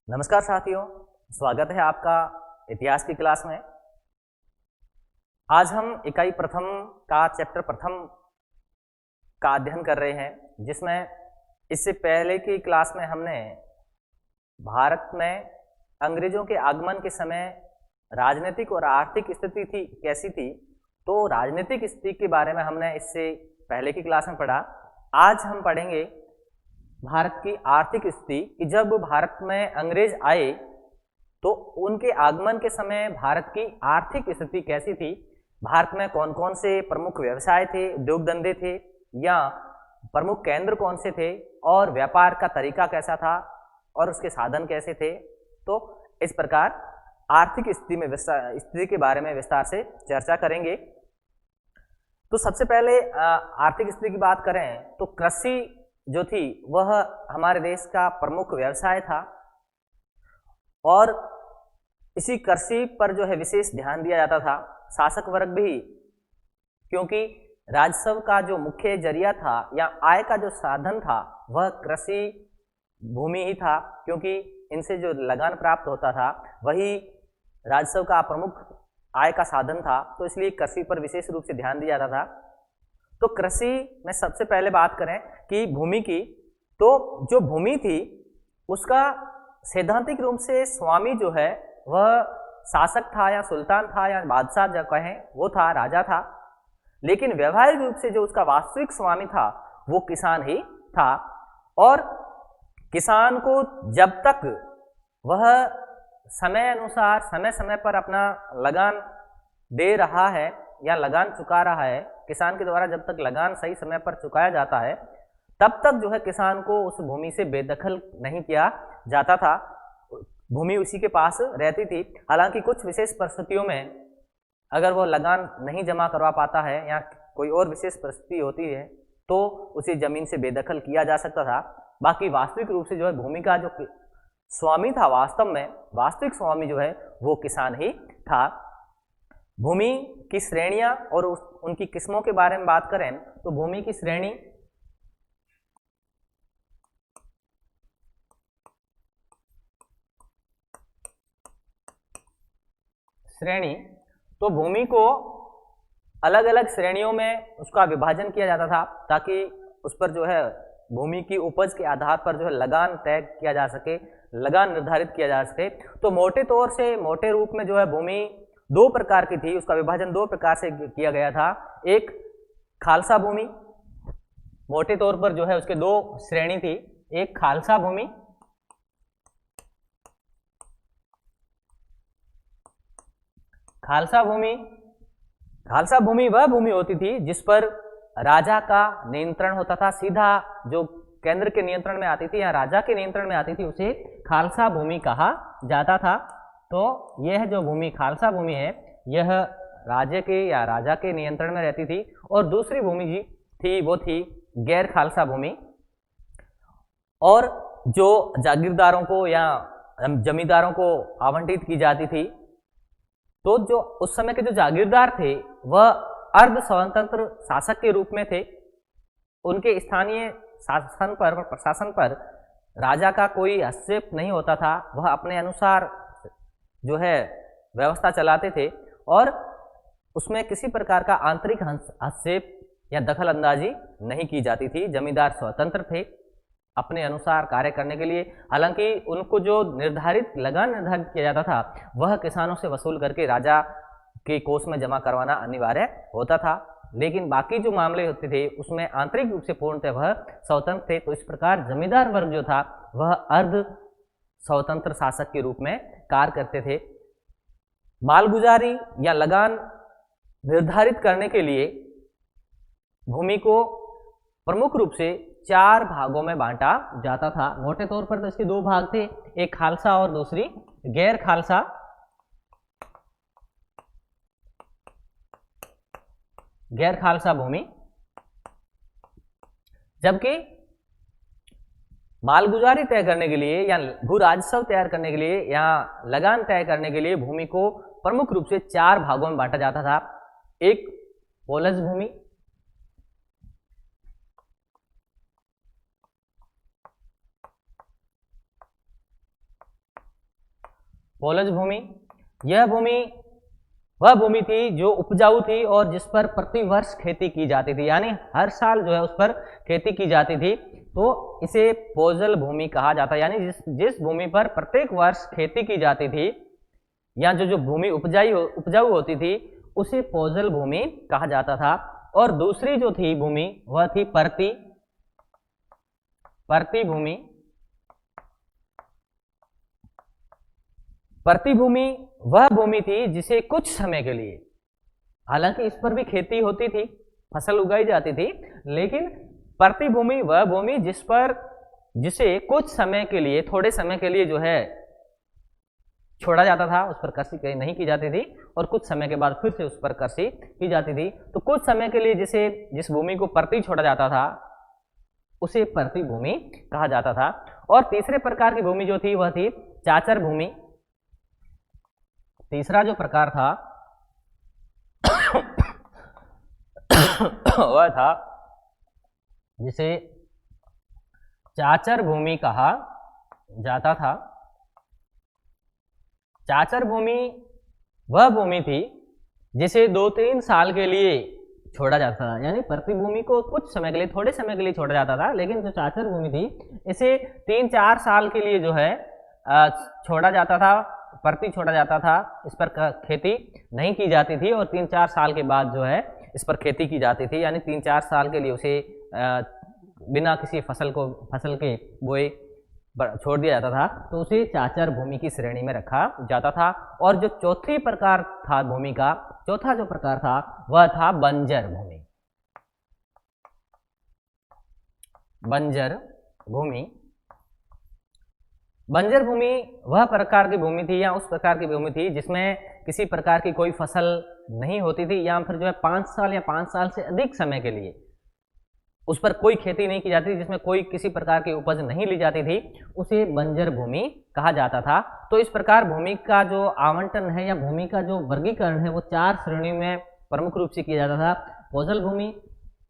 नमस्कार साथियों, स्वागत है आपका इतिहास की क्लास में। आज हम इकाई प्रथम का चैप्टर प्रथम का अध्ययन कर रहे हैं, जिसमें इससे पहले की क्लास में हमने भारत में अंग्रेजों के आगमन के समय राजनीतिक और आर्थिक स्थिति कैसी थी। तो राजनीतिक स्थिति के बारे में हमने इससे पहले की क्लास में पढ़ा। आज हम पढ़ेंगे भारत की आर्थिक स्थिति कि जब भारत में अंग्रेज आए तो उनके आगमन के समय भारत की आर्थिक स्थिति कैसी थी, भारत में कौन कौन से प्रमुख व्यवसाय थे, उद्योग धंधे थे या प्रमुख केंद्र कौन से थे और व्यापार का तरीका कैसा था और उसके साधन कैसे थे। तो इस प्रकार आर्थिक स्थिति के बारे में विस्तार से चर्चा करेंगे। तो सबसे पहले आर्थिक स्थिति की बात करें तो कृषि जो थी वह हमारे देश का प्रमुख व्यवसाय था और इसी कृषि पर जो है विशेष ध्यान दिया जाता था। शासक वर्ग भी, क्योंकि राजस्व का जो मुख्य जरिया था या आय का जो साधन था वह कृषि भूमि ही था, क्योंकि इनसे जो लगान प्राप्त होता था वही राजस्व का प्रमुख आय का साधन था। तो इसलिए कृषि पर विशेष रूप से ध्यान दिया जाता था। तो कृषि में सबसे पहले बात करें कि भूमि की, तो जो भूमि थी उसका सैद्धांतिक रूप से स्वामी जो है वह शासक था या सुल्तान था या बादशाह जो कहें वो था, राजा था। लेकिन व्यवहारिक रूप से जो उसका वास्तविक स्वामी था वो किसान ही था। और किसान को जब तक वह समय अनुसार समय समय पर अपना लगान दे रहा है या लगान चुका रहा है, किसान के द्वारा जब तक लगान सही समय पर चुकाया जाता है तब तक जो है किसान को उस भूमि से बेदखल नहीं किया जाता था, भूमि उसी के पास रहती थी। हालांकि कुछ विशेष परिस्थितियों में अगर वो लगान नहीं जमा करवा पाता है या कोई और विशेष परिस्थिति होती है तो उसे जमीन से बेदखल किया जा सकता था। बाकी वास्तविक रूप से जो है भूमि का जो स्वामी था, वास्तव में वास्तविक स्वामी जो है वो किसान ही था। भूमि की श्रेणियां और उनकी किस्मों के बारे में बात करें तो भूमि की श्रेणी तो भूमि को अलग अलग श्रेणियों में उसका विभाजन किया जाता था ताकि उस पर जो है भूमि की उपज के आधार पर जो है लगान तय किया जा सके, लगान निर्धारित किया जा सके। तो मोटे तौर से, मोटे रूप में जो है भूमि दो प्रकार की थी, उसका विभाजन दो प्रकार से किया गया था। एक खालसा भूमि, मोटे तौर पर जो है उसके दो श्रेणी थी। एक खालसा भूमि, खालसा भूमि वह भूमि होती थी जिस पर राजा का नियंत्रण होता था, सीधा जो केंद्र के नियंत्रण में आती थी या राजा के नियंत्रण में आती थी उसे खालसा भूमि कहा जाता था। तो यह जो भूमि खालसा भूमि है यह राज्य के या राजा के नियंत्रण में रहती थी। और दूसरी भूमि जी थी वो थी गैर खालसा भूमि, और जो जागीरदारों को या जमींदारों को आवंटित की जाती थी। तो जो उस समय के जो जागीरदार थे वह अर्ध स्वतंत्र शासक के रूप में थे, उनके स्थानीय शासन पर, प्रशासन पर राजा का कोई हस्तक्षेप नहीं होता था, वह अपने अनुसार जो है व्यवस्था चलाते थे और उसमें किसी प्रकार का आंतरिक हस्तक्षेप या दखल अंदाजी नहीं की जाती थी। जमींदार स्वतंत्र थे अपने अनुसार कार्य करने के लिए। हालांकि उनको जो लगान निर्धारित किया जाता था वह किसानों से वसूल करके राजा के कोष में जमा करवाना अनिवार्य होता था, लेकिन बाकी जो मामले होते थे उसमें आंतरिक रूप से पूर्णतः वह स्वतंत्र थे। तो इस प्रकार जमींदार वर्ग जो था वह अर्ध स्वतंत्र शासक के रूप में कार्य करते थे। मालगुजारी या लगान निर्धारित करने के लिए भूमि को प्रमुख रूप से चार भागों में बांटा जाता था। मोटे तौर पर तो इसके दो भाग थे, एक खालसा और दूसरी गैर खालसा। गैर खालसा भूमि, जबकि मालगुजारी तय करने के लिए या भू राजस्व तैयार करने के लिए या लगान तय करने के लिए भूमि को प्रमुख रूप से चार भागों में बांटा जाता था। एक पोलज भूमि, पोलज भूमि, यह भूमि वह भूमि थी जो उपजाऊ थी और जिस पर प्रतिवर्ष खेती की जाती थी, यानी हर साल जो है उस पर खेती की जाती थी, तो इसे पोजल भूमि कहा जाता है। यानी जिस भूमि पर प्रत्येक वर्ष खेती की जाती थी या जो भूमि उपजाऊ होती थी उसे पोजल भूमि कहा जाता था। और दूसरी जो थी भूमि वह थी परती भूमि। परती भूमि वह भूमि थी जिसे कुछ समय के लिए, हालांकि इस पर भी खेती होती थी, फसल उगाई जाती थी, लेकिन परती भूमि वह भूमि जिसे कुछ समय के लिए, थोड़े समय के लिए जो है छोड़ा जाता था, उस पर कृषि नहीं की जाती थी और कुछ समय के बाद फिर से उस पर कृषि की जाती थी। तो कुछ समय के लिए जिस भूमि को परती छोड़ा जाता था उसे परती भूमि कहा जाता था। और तीसरे प्रकार की भूमि जो थी वह थी चाचर भूमि। तीसरा जो प्रकार था वह था जिसे चाचर भूमि कहा जाता था। चाचर भूमि वह भूमि थी जिसे 2-3 साल के लिए छोड़ा जाता था, यानी परती भूमि को कुछ समय के लिए, थोड़े समय के लिए छोड़ा जाता था, लेकिन जो चाचर भूमि थी इसे 3-4 साल के लिए जो है छोड़ा जाता था, परती छोड़ा जाता था, इस पर खेती नहीं की जाती थी और 3-4 साल के बाद जो है इस पर खेती की जाती थी। यानी 3-4 साल के लिए उसे बिना किसी फसल के बोए छोड़ दिया जाता था, तो उसे चाचर भूमि की श्रेणी में रखा जाता था। और जो चौथा प्रकार था भूमि का, चौथा जो प्रकार था वह था बंजर भूमि। बंजर भूमि, बंजर भूमि वह प्रकार की भूमि थी या उस प्रकार की भूमि थी जिसमें किसी प्रकार की कोई फसल नहीं होती थी, या फिर जो है 5 साल या 5 साल से अधिक समय के लिए उस पर कोई खेती नहीं की जाती थी, जिसमें कोई किसी प्रकार की उपज नहीं ली जाती थी, उसे बंजर भूमि कहा जाता था। तो इस प्रकार भूमि का जो आवंटन है या भूमि का जो वर्गीकरण है वो 4 श्रेणी में प्रमुख रूप से किया जाता था। पोजल भूमि,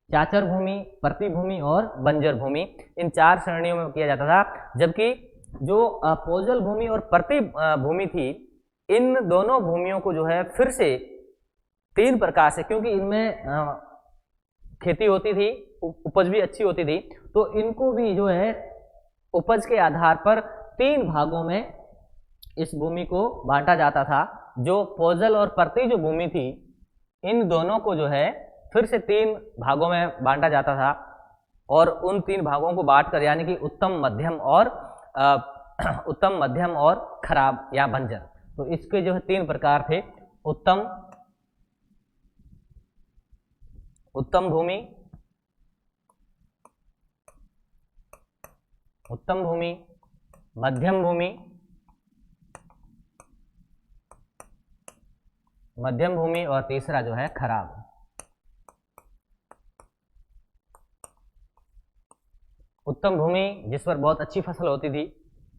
चाचर भूमि, परती भूमि और बंजर भूमि, इन 4 श्रेणियों में किया जाता था। जबकि जो पोजल भूमि और परती भूमि थी, इन दोनों भूमियों को जो है फिर से 3 प्रकार से, क्योंकि इनमें खेती होती थी, उपज भी अच्छी होती थी, तो इनको भी जो है उपज के आधार पर 3 भागों में इस भूमि को बांटा जाता था। जो पोजल और परती जो भूमि थी, इन दोनों को जो है फिर से 3 भागों में बांटा जाता था और उन 3 भागों को बांटकर, यानी कि उत्तम, मध्यम और खराब या बंजर, तो इसके जो है 3 प्रकार थे। उत्तम भूमि, मध्यम भूमि और तीसरा जो है खराब। उत्तम भूमि जिस पर बहुत अच्छी फसल होती थी,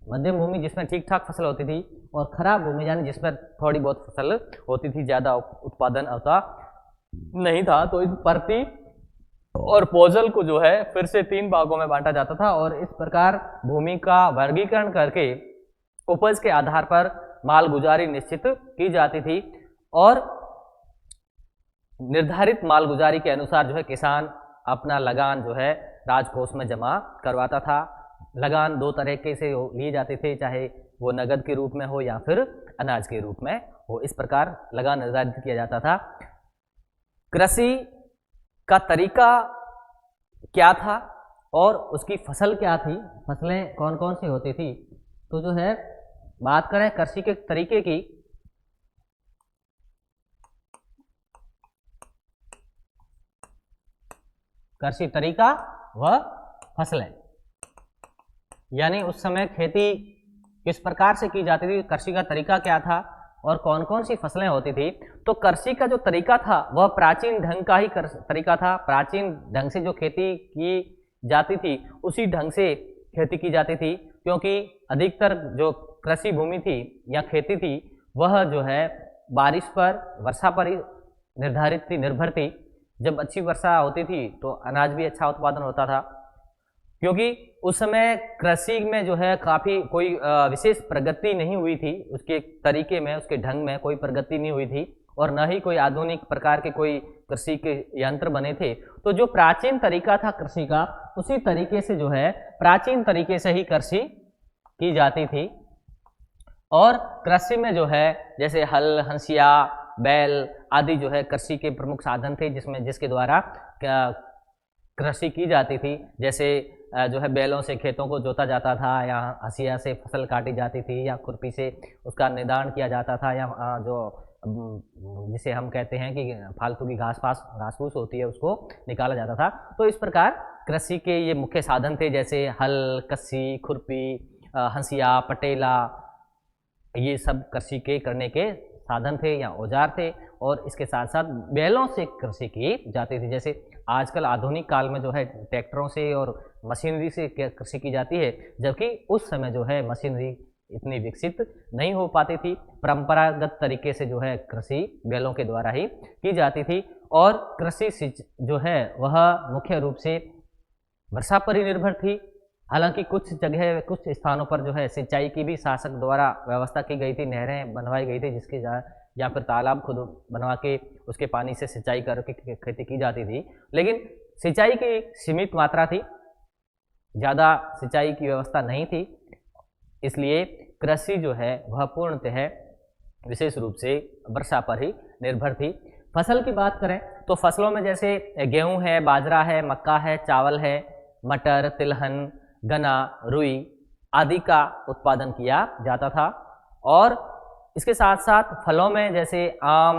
मध्यम भूमि जिसमें ठीक ठाक फसल होती थी, और खराब भूमि यानी जिस पर थोड़ी बहुत फसल होती थी, ज़्यादा उत्पादन होता नहीं था। तो इस परती और पोजल को जो है फिर से 3 भागों में बांटा जाता था और इस प्रकार भूमि का वर्गीकरण करके उपज के आधार पर मालगुजारी निश्चित की जाती थी और निर्धारित मालगुजारी के अनुसार जो है किसान अपना लगान जो है राजकोष में जमा करवाता था। लगान 2 तरीके से लिए जाते थे, चाहे वो नगद के रूप में हो या फिर अनाज के रूप में हो, इस प्रकार लगान निर्धारित किया जाता था। कृषि का तरीका क्या था और उसकी फसल क्या थी, फसलें कौन कौन सी होती थी, तो जो है बात करें कृषि के तरीके की, कृषि तरीका व फसलें, यानी उस समय खेती किस प्रकार से की जाती थी, कृषि का तरीका क्या था और कौन कौन सी फसलें होती थी। तो कृषि का जो तरीका था वह प्राचीन ढंग का ही तरीका था। प्राचीन ढंग से जो खेती की जाती थी उसी ढंग से खेती की जाती थी, क्योंकि अधिकतर जो कृषि भूमि थी या खेती थी वह जो है बारिश पर, वर्षा पर ही निर्भर थी। जब अच्छी वर्षा होती थी तो अनाज भी अच्छा उत्पादन होता था क्योंकि उस समय कृषि में जो है काफ़ी कोई विशेष प्रगति नहीं हुई थी, उसके तरीके में, उसके ढंग में कोई प्रगति नहीं हुई थी, और न ही कोई आधुनिक प्रकार के कोई कृषि के यंत्र बने थे। तो जो प्राचीन तरीका था कृषि का, उसी तरीके से जो है प्राचीन तरीके से ही कृषि की जाती थी। और कृषि में जो है जैसे हल, हंसिया, बैल आदि जो है कृषि के प्रमुख साधन थे, जिसके द्वारा कृषि की जाती थी। जैसे जो है बैलों से खेतों को जोता जाता था, या हंसिया से फसल काटी जाती थी, या खुरपी से उसका निदान किया जाता था, या जो जिसे हम कहते हैं कि फालतू की घास फूस होती है उसको निकाला जाता था। तो इस प्रकार कृषि के ये मुख्य साधन थे, जैसे हल, कस्सी, खुरपी, हंसिया, पटेला, ये सब कृषि के करने के साधन थे या औजार थे। और इसके साथ साथ बैलों से कृषि की जाती थी। जैसे आजकल आधुनिक काल में जो है ट्रैक्टरों से और मशीनरी से कृषि की जाती है, जबकि उस समय जो है मशीनरी इतनी विकसित नहीं हो पाती थी। परंपरागत तरीके से जो है कृषि बैलों के द्वारा ही की जाती थी। और कृषि जो है वह मुख्य रूप से वर्षा पर ही निर्भर थी। हालांकि कुछ जगह, कुछ स्थानों पर जो है सिंचाई की भी शासक द्वारा व्यवस्था की गई थी, नहरें बनवाई गई थी, जिसके या फिर तालाब खुद बनवा के उसके पानी से सिंचाई करके खेती की जाती थी। लेकिन सिंचाई की सीमित मात्रा थी, ज़्यादा सिंचाई की व्यवस्था नहीं थी, इसलिए कृषि जो है वह पूर्णतः विशेष रूप से वर्षा पर ही निर्भर थी। फसल की बात करें तो फसलों में जैसे गेहूं है, बाजरा है, मक्का है, चावल है, मटर, तिलहन, गन्ना, रुई आदि का उत्पादन किया जाता था। और इसके साथ साथ फलों में जैसे आम,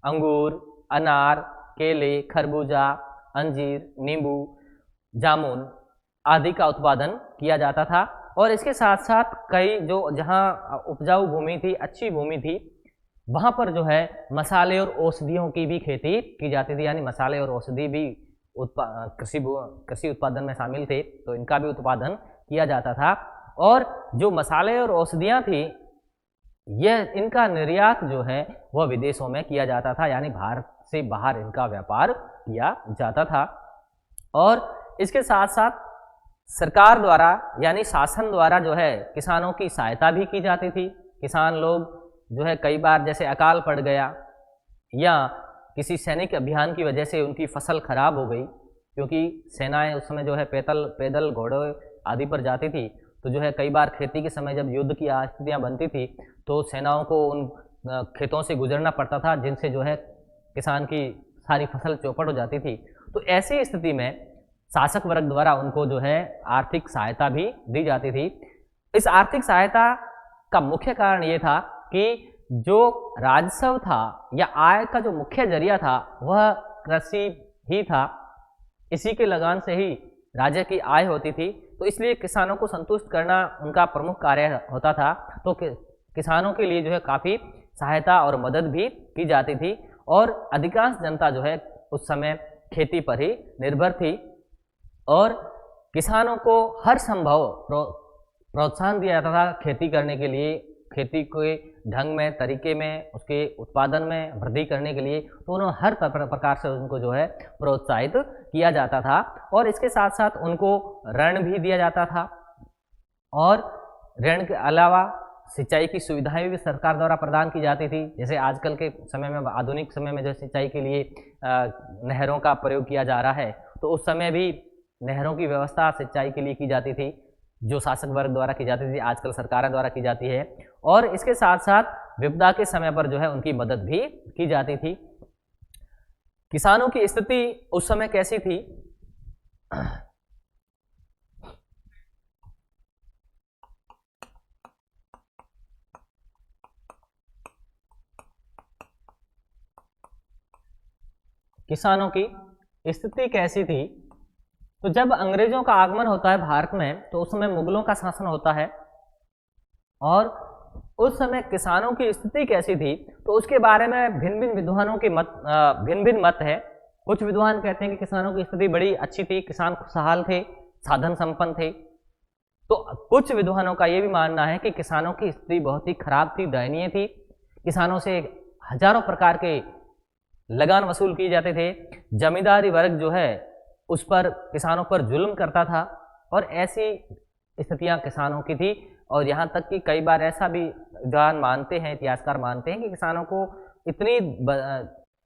अंगूर, अनार, केले, खरबूजा, अंजीर, नींबू, जामुन आदि का उत्पादन किया जाता था। और इसके साथ साथ कई जो जहाँ उपजाऊ भूमि थी, अच्छी भूमि थी, वहाँ पर जो है मसाले और औषधियों की भी खेती की जाती थी। यानी मसाले और औषधि भी कृषि उत्पादन में शामिल थे, तो इनका भी उत्पादन किया जाता था। और जो मसाले और औषधियाँ थी, यह इनका निर्यात जो है वह विदेशों में किया जाता था, यानी भारत से बाहर इनका व्यापार किया जाता था। और इसके साथ साथ सरकार द्वारा यानी शासन द्वारा जो है किसानों की सहायता भी की जाती थी। किसान लोग जो है कई बार जैसे अकाल पड़ गया या किसी सैनिक अभियान की वजह से उनकी फसल खराब हो गई, क्योंकि सेनाएं उस समय जो है पैदल घोड़ों आदि पर जाती थी, तो जो है कई बार खेती के समय जब युद्ध की स्थितियाँ बनती थी तो सेनाओं को उन खेतों से गुजरना पड़ता था, जिनसे जो है किसान की सारी फसल चौपट हो जाती थी। तो ऐसी स्थिति में शासक वर्ग द्वारा उनको जो है आर्थिक सहायता भी दी जाती थी। इस आर्थिक सहायता का मुख्य कारण ये था कि जो राजस्व था या आय का जो मुख्य जरिया था वह कृषि ही था। इसी के लगान से ही राज्य की आय होती थी, तो इसलिए किसानों को संतुष्ट करना उनका प्रमुख कार्य होता था। तो किसानों के लिए जो है काफ़ी सहायता और मदद भी की जाती थी। और अधिकांश जनता जो है उस समय खेती पर ही निर्भर थी, और किसानों को हर संभव प्रोत्साहन दिया जाता था खेती करने के लिए, खेती के ढंग में, तरीके में, उसके उत्पादन में वृद्धि करने के लिए। तो उन्होंने हर प्रकार से उनको जो है प्रोत्साहित किया जाता था। और इसके साथ साथ उनको ऋण भी दिया जाता था, और ऋण के अलावा सिंचाई की सुविधाएं भी सरकार द्वारा प्रदान की जाती थी। जैसे आजकल के समय में, आधुनिक समय में जो सिंचाई के लिए नहरों का प्रयोग किया जा रहा है, तो उस समय भी नहरों की व्यवस्था सिंचाई के लिए की जाती थी, जो शासक वर्ग द्वारा की जाती थी, आजकल सरकारों द्वारा की जाती है। और इसके साथ साथ विपदा के समय पर जो है उनकी मदद भी की जाती थी। किसानों की स्थिति उस समय कैसी थी? किसानों की स्थिति कैसी थी? तो जब अंग्रेजों का आगमन होता है भारत में, तो उस समय मुगलों का शासन होता है, और उस समय किसानों की स्थिति कैसी थी तो उसके बारे में भिन्न भिन्न विद्वानों के भिन्न मत है। कुछ विद्वान कहते हैं कि किसानों की स्थिति बड़ी अच्छी थी, किसान खुशहाल थे, साधन संपन्न थे। तो कुछ विद्वानों का यह भी मानना है कि किसानों की स्थिति बहुत ही खराब थी, दयनीय थी। किसानों से हजारों प्रकार के लगान वसूल किए जाते थे। जमींदारी वर्ग जो है उस पर, किसानों पर जुल्म करता था, और ऐसी स्थितियां किसानों की थी। और यहाँ तक कि कई बार ऐसा भी विद्वान मानते हैं, इतिहासकार मानते हैं कि किसानों को इतनी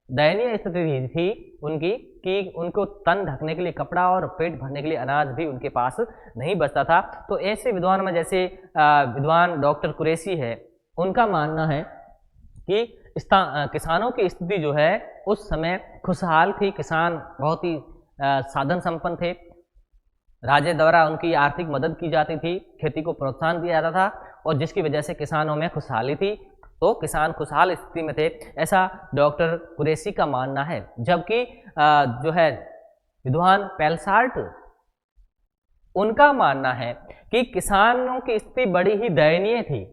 दयनीय स्थिति थी उनकी कि उनको तन ढकने के लिए कपड़ा और पेट भरने के लिए अनाज भी उनके पास नहीं बचता था। तो ऐसे विद्वान में जैसे विद्वान डॉक्टर कुरैशी है, उनका मानना है कि किसानों की स्थिति जो है उस समय खुशहाल थी। किसान बहुत ही साधन संपन्न थे, राज्य द्वारा उनकी आर्थिक मदद की जाती थी, खेती को प्रोत्साहन दिया जाता था और जिसकी वजह से किसानों में खुशहाली थी। तो किसान खुशहाल स्थिति में थे, ऐसा डॉक्टर कुरैशी का मानना है। जबकि जो है विद्वान पेलसार्ट, उनका मानना है कि किसानों की स्थिति बड़ी ही दयनीय थी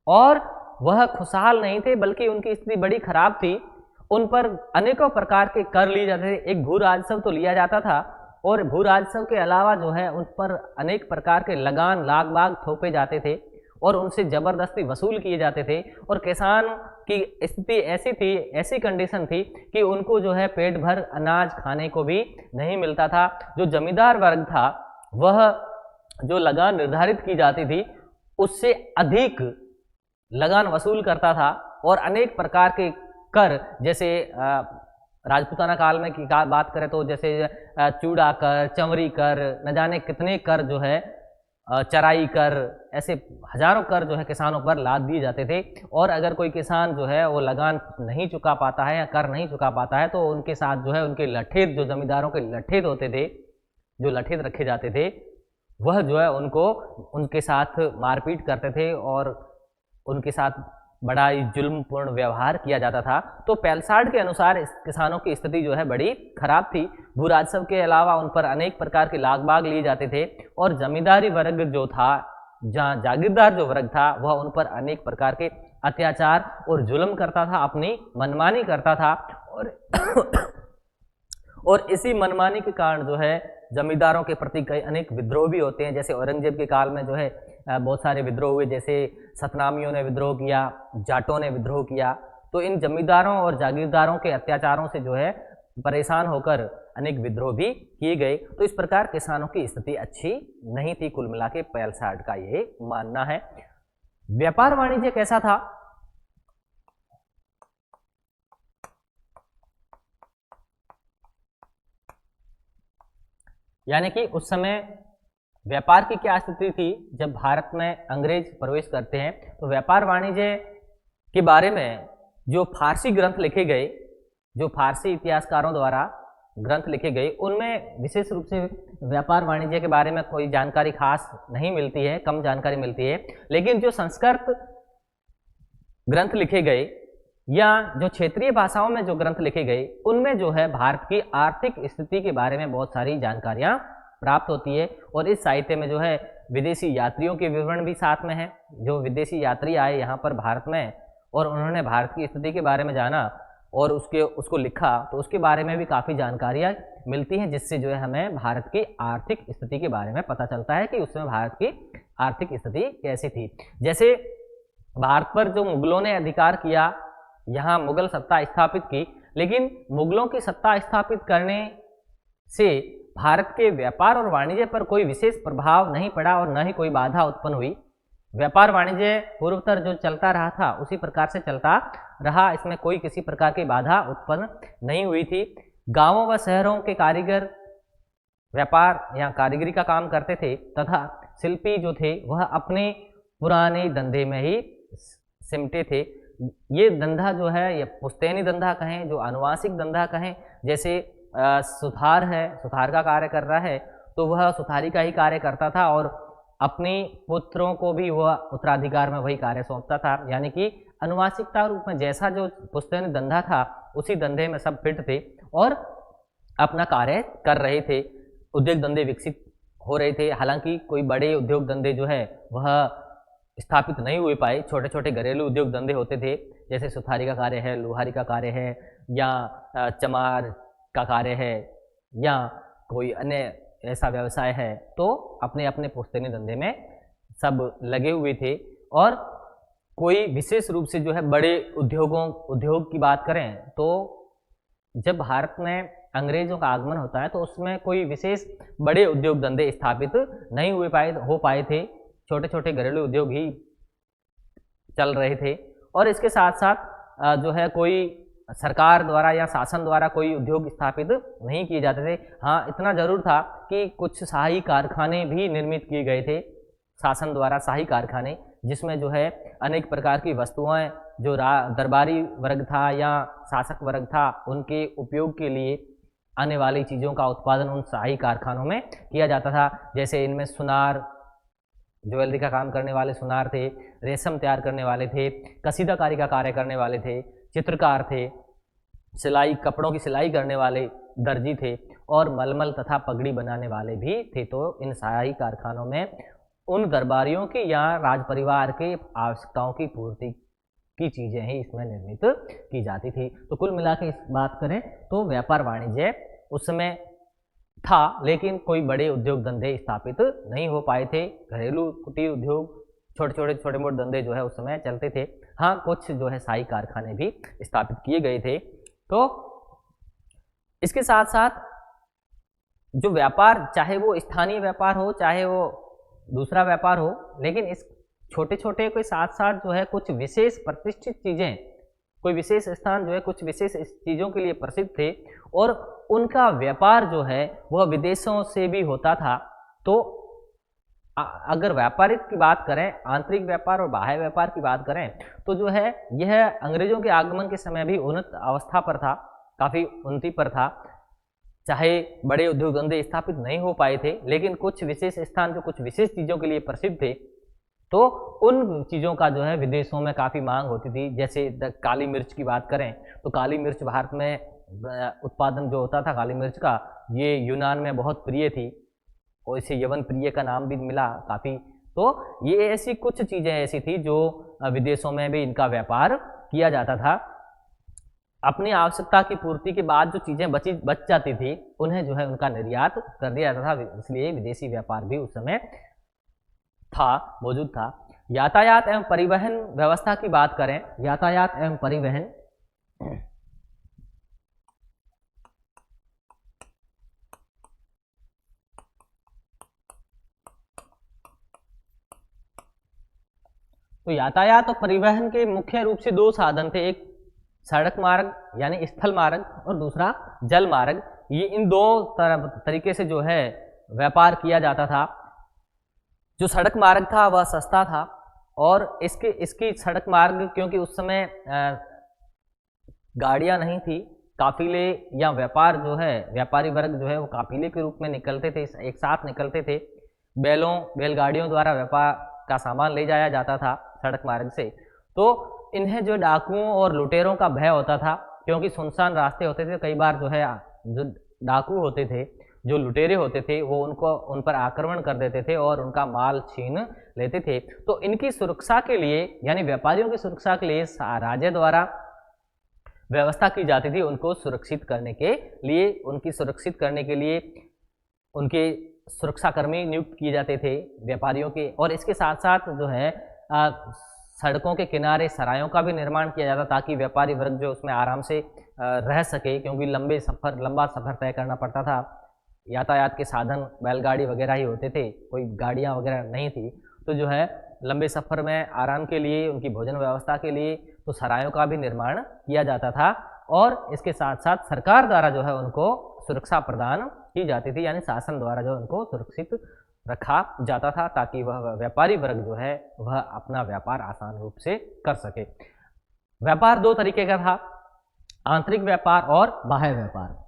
और वह खुशहाल नहीं थे, बल्कि उनकी स्थिति बड़ी खराब थी। उन पर अनेकों प्रकार के कर लिए जाते थे। एक भू राजस्व तो लिया जाता था और भू राजस्व के अलावा जो है उन पर अनेक प्रकार के लगान लाग बाग थोपे जाते थे और उनसे जबरदस्ती वसूल किए जाते थे। और किसान की स्थिति ऐसी थी, ऐसी कंडीशन थी कि उनको जो है पेट भर अनाज खाने को भी नहीं मिलता था। जो जमींदार वर्ग था वह जो लगान निर्धारित की जाती थी उससे अधिक लगान वसूल करता था और अनेक प्रकार के कर, जैसे राजपूताना काल में की बात करें तो जैसे चूड़ा कर, चमड़ी कर, न जाने कितने कर जो है, चराई कर, ऐसे हजारों कर जो है किसानों पर लाद दिए जाते थे। और अगर कोई किसान जो है वो लगान नहीं चुका पाता है या कर नहीं चुका पाता है तो उनके साथ जो है उनके लठेत, जो जमींदारों के लठेत होते थे, जो लठेत रखे जाते थे, वह जो है उनको उनके साथ मारपीट करते थे और उनके साथ बड़ा ही जुल्मपूर्ण व्यवहार किया जाता था। तो पेलसार्ट के अनुसार इस किसानों की स्थिति जो है बड़ी खराब थी। भू राजस्व के अलावा उन पर अनेक प्रकार के लाग बाग लिए जाते थे और जमींदारी वर्ग जो था, जागीरदार जो वर्ग था, वह उन पर अनेक प्रकार के अत्याचार और जुल्म करता था, अपनी मनमानी करता था। और इसी मनमानी के कारण जो है जमींदारों के प्रति कई अनेक विद्रोह भी होते हैं। जैसे औरंगजेब के काल में जो है बहुत सारे विद्रोह हुए, जैसे सतनामियों ने विद्रोह किया, जाटों ने विद्रोह किया। तो इन जमींदारों और जागीरदारों के अत्याचारों से जो है परेशान होकर अनेक विद्रोह भी किए गए। तो इस प्रकार किसानों की स्थिति अच्छी नहीं थी। कुल मिला के पेलसार्ट का ये मानना है। व्यापार वाणिज्य कैसा था? यानी कि उस समय व्यापार की क्या स्थिति थी जब भारत में अंग्रेज प्रवेश करते हैं। तो व्यापार वाणिज्य के बारे में जो फारसी ग्रंथ लिखे गए, जो फारसी इतिहासकारों द्वारा ग्रंथ लिखे गए, उनमें विशेष रूप से व्यापार वाणिज्य के बारे में कोई जानकारी खास नहीं मिलती है, कम जानकारी मिलती है। लेकिन जो संस्कृत ग्रंथ लिखे गए या जो क्षेत्रीय भाषाओं में जो ग्रंथ लिखे गए, उनमें जो है भारत की आर्थिक स्थिति के बारे में बहुत सारी जानकारियां प्राप्त होती है। और इस साहित्य में जो है विदेशी यात्रियों के विवरण भी साथ में है। जो विदेशी यात्री आए यहाँ पर भारत में और उन्होंने भारत की स्थिति के बारे में जाना और उसको लिखा, तो उसके बारे में भी काफ़ी जानकारियाँ मिलती हैं, जिससे जो है हमें भारत की आर्थिक स्थिति के बारे में पता चलता है कि उसमें भारत की आर्थिक स्थिति कैसी थी। जैसे भारत पर जो मुगलों ने अधिकार किया, यहाँ मुगल सत्ता स्थापित की, लेकिन मुगलों की सत्ता स्थापित करने से भारत के व्यापार और वाणिज्य पर कोई विशेष प्रभाव नहीं पड़ा और न ही कोई बाधा उत्पन्न हुई। व्यापार वाणिज्य पूर्वोत्तर जो चलता रहा था उसी प्रकार से चलता रहा, इसमें कोई किसी प्रकार की बाधा उत्पन्न नहीं हुई थी। गांवों व शहरों के कारीगर व्यापार या कारीगरी का काम करते थे तथा शिल्पी जो थे वह अपने पुराने धंधे में ही सिमटे थे। ये धंधा जो है, ये पुश्तैनी धंधा कहें, जो आनुवांशिक धंधा कहें, जैसे सुथार है, सुथार का कार्य कर रहा है तो वह सुथारी का ही कार्य करता था और अपने पुत्रों को भी वह उत्तराधिकार में वही कार्य सौंपता था। यानी कि आनुवांशिकता रूप में जैसा जो पुश्तैनी धंधा था उसी धंधे में सब फिट थे और अपना कार्य कर रहे थे। उद्योग धंधे विकसित हो रहे थे। हालांकि कोई बड़े उद्योग धंधे जो है वह स्थापित नहीं हुए पाए। छोटे छोटे घरेलू उद्योग धंधे होते थे, जैसे सुथारी का कार्य है, लोहारी का कार्य है, या चमार का कार्य है, या कोई अन्य ऐसा व्यवसाय है। तो अपने अपने पुश्तैनी धंधे में सब लगे हुए थे और कोई विशेष रूप से जो है बड़े उद्योग की बात करें तो जब भारत में अंग्रेजों का आगमन होता है तो उसमें कोई विशेष बड़े उद्योग धंधे स्थापित नहीं हो पाए थे, छोटे छोटे घरेलू उद्योग ही चल रहे थे। और इसके साथ साथ जो है कोई सरकार द्वारा या शासन द्वारा कोई उद्योग स्थापित नहीं किए जाते थे। हाँ, इतना जरूर था कि कुछ शाही कारखाने भी निर्मित किए गए थे शासन द्वारा, शाही कारखाने, जिसमें जो है अनेक प्रकार की वस्तुएं जो दरबारी वर्ग था या शासक वर्ग था उनके उपयोग के लिए आने वाली चीज़ों का उत्पादन उन शाही कारखानों में किया जाता था। जैसे इनमें सुनार, ज्वेलरी का काम करने वाले सुनार थे, रेशम तैयार करने वाले थे, कसीदाकारी का कार्य करने वाले थे, चित्रकार थे, सिलाई, कपड़ों की सिलाई करने वाले दर्जी थे और मलमल तथा पगड़ी बनाने वाले भी थे। तो इन शाही कारखानों में उन दरबारियों की या राज परिवार के आवश्यकताओं की पूर्ति की चीज़ें ही इसमें निर्मित की जाती थी। तो कुल मिला के इस बात करें तो व्यापार वाणिज्य उस समय था, लेकिन कोई बड़े उद्योग धंधे स्थापित नहीं हो पाए थे। घरेलू कुटीर उद्योग, छोटे मोटे धंधे जो है उस समय चलते थे। हाँ, कुछ जो है शाही कारखाने भी स्थापित किए गए थे। तो इसके साथ साथ जो व्यापार, चाहे वो स्थानीय व्यापार हो चाहे वो दूसरा व्यापार हो, लेकिन इस छोटे छोटे के साथ साथ जो है कुछ विशेष प्रतिष्ठित चीज़ें, कोई विशेष स्थान जो है कुछ विशेष चीज़ों के लिए प्रसिद्ध थे और उनका व्यापार जो है वह विदेशों से भी होता था। तो अगर व्यापारिक की बात करें, आंतरिक व्यापार और बाह्य व्यापार की बात करें, तो जो है यह अंग्रेजों के आगमन के समय भी उन्नत अवस्था पर था, काफ़ी उन्नति पर था। चाहे बड़े उद्योग धंधे स्थापित नहीं हो पाए थे, लेकिन कुछ विशेष स्थान जो कुछ विशेष चीज़ों के लिए प्रसिद्ध थे, तो उन चीज़ों का जो है विदेशों में काफ़ी मांग होती थी। जैसे काली मिर्च की बात करें तो काली मिर्च भारत में उत्पादन जो होता था काली मिर्च का, ये यूनान में बहुत प्रिय थी और इसे यवन प्रिय का नाम भी मिला काफ़ी। तो ये ऐसी कुछ चीज़ें ऐसी थी जो विदेशों में भी इनका व्यापार किया जाता था। अपनी आवश्यकता की पूर्ति के बाद जो चीज़ें बच जाती थी उन्हें जो है उनका निर्यात कर दिया जाता था, इसलिए विदेशी व्यापार भी उस समय मौजूद था। यातायात एवं परिवहन व्यवस्था की बात करें, यातायात एवं परिवहन तो यातायात और परिवहन के मुख्य रूप से दो साधन थे, एक सड़क मार्ग यानी स्थल मार्ग और दूसरा जल मार्ग। ये इन दो तरीके से जो है व्यापार किया जाता था। जो सड़क मार्ग था वह सस्ता था और इसकी सड़क मार्ग, क्योंकि उस समय गाड़ियां नहीं थी, काफिले या व्यापार जो है व्यापारी वर्ग जो है वो काफिले के रूप में निकलते थे, एक साथ निकलते थे। बैलगाड़ियों द्वारा व्यापार का सामान ले जाया जाता था सड़क मार्ग से। तो इन्हें जो डाकुओं और लुटेरों का भय होता था, क्योंकि सुनसान रास्ते होते थे, कई बार जो है जो डाकू होते थे, जो लुटेरे होते थे, वो उन पर आक्रमण कर देते थे और उनका माल छीन लेते थे। तो इनकी सुरक्षा के लिए यानी व्यापारियों की सुरक्षा के लिए राज्य द्वारा व्यवस्था की जाती थी। उनको सुरक्षित करने के लिए उनके सुरक्षाकर्मी नियुक्त किए जाते थे व्यापारियों के। और इसके साथ साथ जो है सड़कों के किनारे सरायों का भी निर्माण किया जाता ताकि व्यापारी वर्ग जो उसमें आराम से रह सके, क्योंकि लंबा सफ़र तय करना पड़ता था। यातायात के साधन बैलगाड़ी वगैरह ही होते थे, कोई गाड़ियां वगैरह नहीं थी। तो जो है लंबे सफ़र में आराम के लिए, उनकी भोजन व्यवस्था के लिए तो सरायों का भी निर्माण किया जाता था। और इसके साथ साथ सरकार द्वारा जो है उनको सुरक्षा प्रदान की जाती थी, यानी शासन द्वारा जो उनको सुरक्षित रखा जाता था ताकि वह व्यापारी वर्ग जो है वह अपना व्यापार आसान रूप से कर सके। व्यापार दो तरीके का था, आंतरिक व्यापार और बाह्य व्यापार।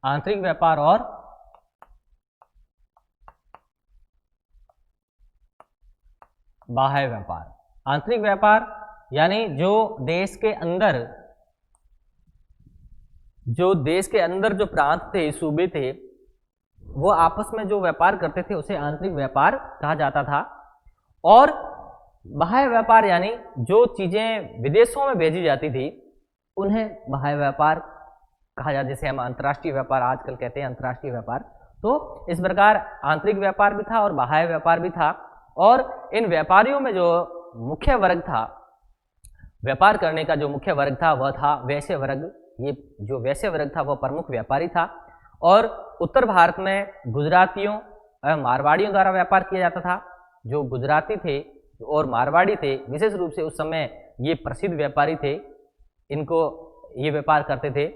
आंतरिक व्यापार और बाह्य व्यापार। आंतरिक व्यापार यानी जो देश के अंदर जो प्रांत थे, सूबे थे, वो आपस में जो व्यापार करते थे उसे आंतरिक व्यापार कहा जाता था। और बाह्य व्यापार यानी जो चीजें विदेशों में भेजी जाती थी उन्हें बाह्य व्यापार कहा जाता है। जैसे हम अंतर्राष्ट्रीय व्यापार आजकल कहते हैं अंतर्राष्ट्रीय व्यापार, तो इस प्रकार आंतरिक व्यापार भी था और बाह्य व्यापार भी था। और इन व्यापारियों में जो मुख्य वर्ग था, व्यापार करने का जो मुख्य वर्ग था वह था वैश्य वर्ग। ये जो वैश्य वर्ग था वह प्रमुख व्यापारी था। और उत्तर भारत में गुजरातियों एवं मारवाड़ियों द्वारा व्यापार किया जाता था। जो गुजराती थे और मारवाड़ी थे, विशेष रूप से उस समय ये प्रसिद्ध व्यापारी थे, इनको ये व्यापार करते थे।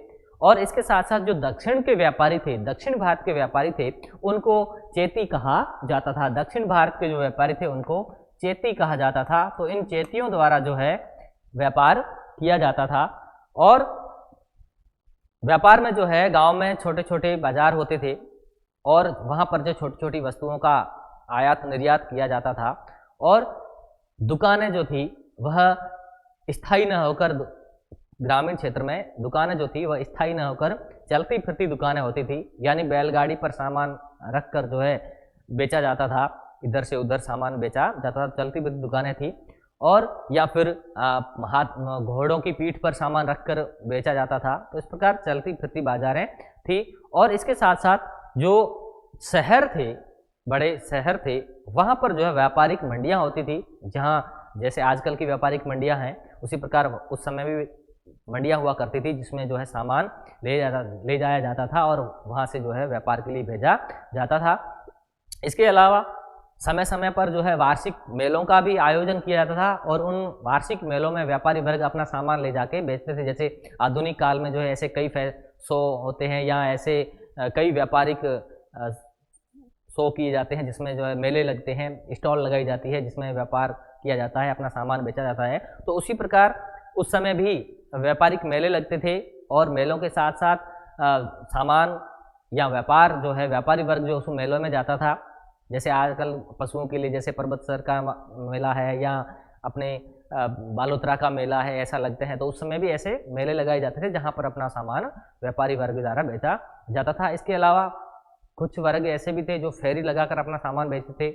और इसके साथ साथ जो दक्षिण के व्यापारी थे, दक्षिण भारत के व्यापारी थे, उनको चेती कहा जाता था। दक्षिण भारत के जो व्यापारी थे उनको चेती कहा जाता था। तो इन चेतियों द्वारा जो है व्यापार किया जाता था। और व्यापार में जो है गांव में छोटे छोटे बाजार होते थे और वहां पर जो छोटी छोटी वस्तुओं का आयात निर्यात किया जाता था। और दुकानें जो थी वह स्थायी न होकर, ग्रामीण क्षेत्र में दुकानें जो थी वह स्थायी न होकर चलती फिरती दुकानें होती थी, यानी बैलगाड़ी पर सामान रखकर जो है बेचा जाता था, इधर से उधर सामान बेचा जाता था, चलती फिरती दुकानें थी। और या फिर हाथ घोड़ों की पीठ पर सामान रखकर बेचा जाता था। तो इस प्रकार चलती फिरती बाजारें थी। और इसके साथ साथ जो शहर थे, बड़े शहर थे, वहाँ पर जो है व्यापारिक मंडियाँ होती थी, जहाँ जैसे आजकल की व्यापारिक मंडियाँ हैं उसी प्रकार उस समय भी मंडियाँ हुआ करती थी, जिसमें जो है सामान ले जाया जाता था और वहाँ से जो है व्यापार के लिए भेजा जाता था। इसके अलावा समय समय पर जो है वार्षिक मेलों का भी आयोजन किया जाता था और उन वार्षिक मेलों में व्यापारी वर्ग अपना सामान ले जाके बेचते थे। जैसे आधुनिक काल में जो है ऐसे कई शो होते हैं या ऐसे कई व्यापारिक शो किए जाते हैं, जिसमें जो है मेले लगते हैं, स्टॉल लगाई जाती है, जिसमें व्यापार किया जाता है, अपना सामान बेचा जाता है। तो उसी प्रकार उस समय भी व्यापारिक मेले लगते थे और मेलों के साथ साथ सामान या व्यापार जो है व्यापारी वर्ग जो उस मेलों में जाता था। जैसे आजकल पशुओं के लिए जैसे पर्वतसर का मेला है या अपने बालोतरा का मेला है, ऐसा लगते हैं। तो उस समय भी ऐसे मेले लगाए जाते थे जहाँ पर अपना सामान व्यापारी वर्ग द्वारा बेचा जाता था। इसके अलावा कुछ वर्ग ऐसे भी थे जो फेरी लगाकर अपना सामान बेचते थे,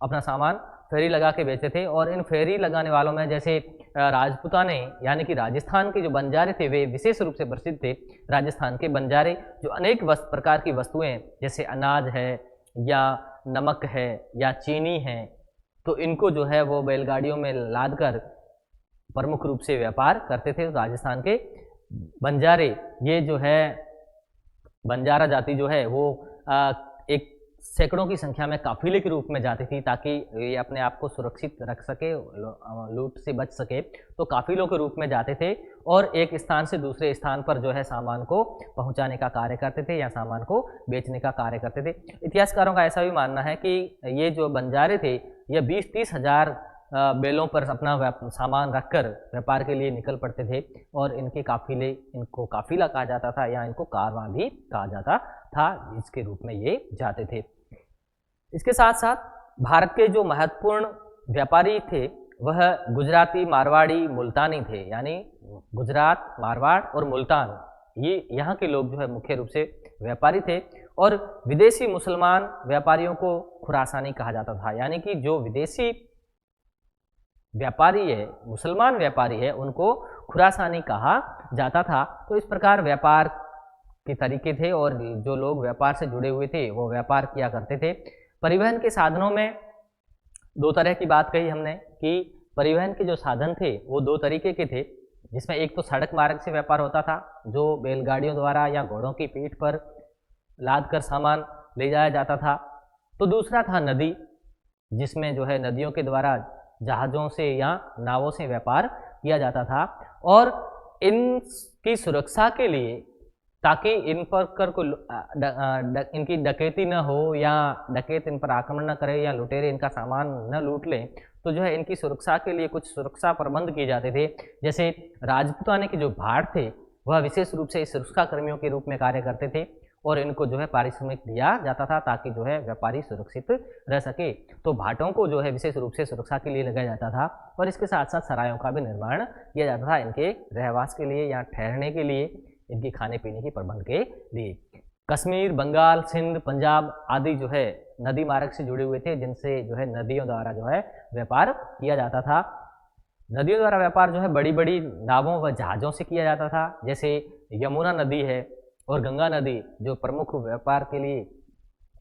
अपना सामान फेरी लगा के बेचते थे। और इन फेरी लगाने वालों में जैसे राजपूताने यानी कि राजस्थान के जो बंजारे थे वे विशेष रूप से प्रसिद्ध थे। राजस्थान के बंजारे जो अनेक प्रकार की वस्तुएं जैसे अनाज है या नमक है या चीनी है, तो इनको जो है वो बैलगाड़ियों में लाद कर प्रमुख रूप से व्यापार करते थे। राजस्थान के बंजारे, ये जो है बंजारा जाति जो है वो एक सैकड़ों की संख्या में काफिले के रूप में जाती थी ताकि ये अपने आप को सुरक्षित रख सके, लूट से बच सके। तो काफिलों के रूप में जाते थे और एक स्थान से दूसरे स्थान पर जो है सामान को पहुंचाने का कार्य करते थे या सामान को बेचने का कार्य करते थे। इतिहासकारों का ऐसा भी मानना है कि ये जो बंजारे थे ये 20-30 हज़ार बैलों पर अपना सामान रखकर व्यापार के लिए निकल पड़ते थे और इनके काफिले, इनको काफिला कहा जाता था या इनको कारवां भी कहा जाता था, इसके रूप में ये जाते थे। इसके साथ साथ भारत के जो महत्वपूर्ण व्यापारी थे वह गुजराती, मारवाड़ी, मुल्तानी थे। यानी गुजरात, मारवाड़ और मुल्तान, ये यहाँ के लोग जो है मुख्य रूप से व्यापारी थे। और विदेशी मुसलमान व्यापारियों को खुरासानी कहा जाता था। यानी कि जो विदेशी व्यापारी है, मुसलमान व्यापारी है, उनको खुरासानी कहा जाता था। तो इस प्रकार व्यापार के तरीके थे और जो लोग व्यापार से जुड़े हुए थे वो व्यापार किया करते थे। परिवहन के साधनों में दो तरह की बात कही हमने कि परिवहन के जो साधन थे वो दो तरीके के थे, जिसमें एक तो सड़क मार्ग से व्यापार होता था जो बैलगाड़ियों द्वारा या घोड़ों की पीठ पर लाद कर सामान ले जाया जाता था। तो दूसरा था नदी, जिसमें जो है नदियों के द्वारा जहाज़ों से या नावों से व्यापार किया जाता था। और इनकी सुरक्षा के लिए, ताकि इन पर इनकी डकैती न हो या डकैत इन पर आक्रमण न करे या लुटेरे इनका सामान न लूट लें, तो जो है इनकी सुरक्षा के लिए कुछ सुरक्षा प्रबंध किए जाते थे। जैसे राजपूताने के जो भाट थे वह विशेष रूप से सुरक्षा कर्मियों के रूप में कार्य करते थे और इनको जो है पारिश्रमिक दिया जाता था ताकि जो है व्यापारी सुरक्षित रह सके। तो भाटों को जो है विशेष रूप से सुरक्षा के लिए लगाया जाता था और इसके साथ साथ सरायों का भी निर्माण किया जाता था इनके रहवास के लिए या ठहरने के लिए, इनके खाने पीने के प्रबंध के लिए। कश्मीर, बंगाल, सिंध, पंजाब आदि जो है नदी मार्ग से जुड़े हुए थे, जिनसे जो है नदियों द्वारा जो है व्यापार किया जाता था। नदियों द्वारा व्यापार जो है बड़ी बड़ी नावों व जहाज़ों से किया जाता था। जैसे यमुना नदी है, और गंगा नदी जो प्रमुख व्यापार के लिए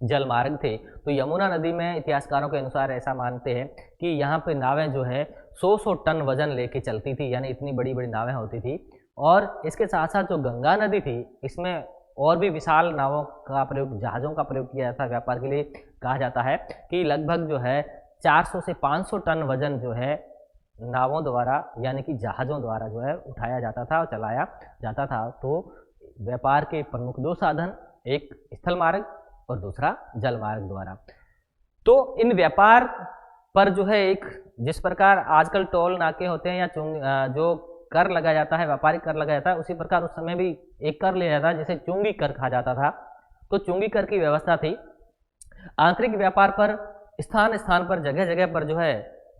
जल मार्ग थे, तो यमुना नदी में इतिहासकारों के अनुसार ऐसा मानते हैं कि यहाँ पे नावें जो है 100 टन वजन लेके चलती थी, यानी इतनी बड़ी बड़ी नावें होती थी। और इसके साथ साथ जो गंगा नदी थी, इसमें और भी विशाल नावों का प्रयोग, जहाज़ों का प्रयोग किया जाता है व्यापार के लिए। कहा जाता है कि लगभग जो है 400 से 500 टन वजन जो है नावों द्वारा यानी कि जहाज़ों द्वारा जो है उठाया जाता था और चलाया जाता था। तो व्यापार के प्रमुख दो साधन, एक स्थल मार्ग और दूसरा जल मार्ग द्वारा। तो इन व्यापार पर जो है एक, जिस प्रकार आजकल टोल नाके होते हैं या जो कर लगाया जाता है, व्यापारिक कर लगाया जाता है, उसी प्रकार उस समय भी एक कर लिया जाता है जिसे चुंगी कर कहा जाता था। तो चुंगी कर की व्यवस्था थी। आंतरिक व्यापार पर स्थान स्थान पर, जगह जगह पर जो है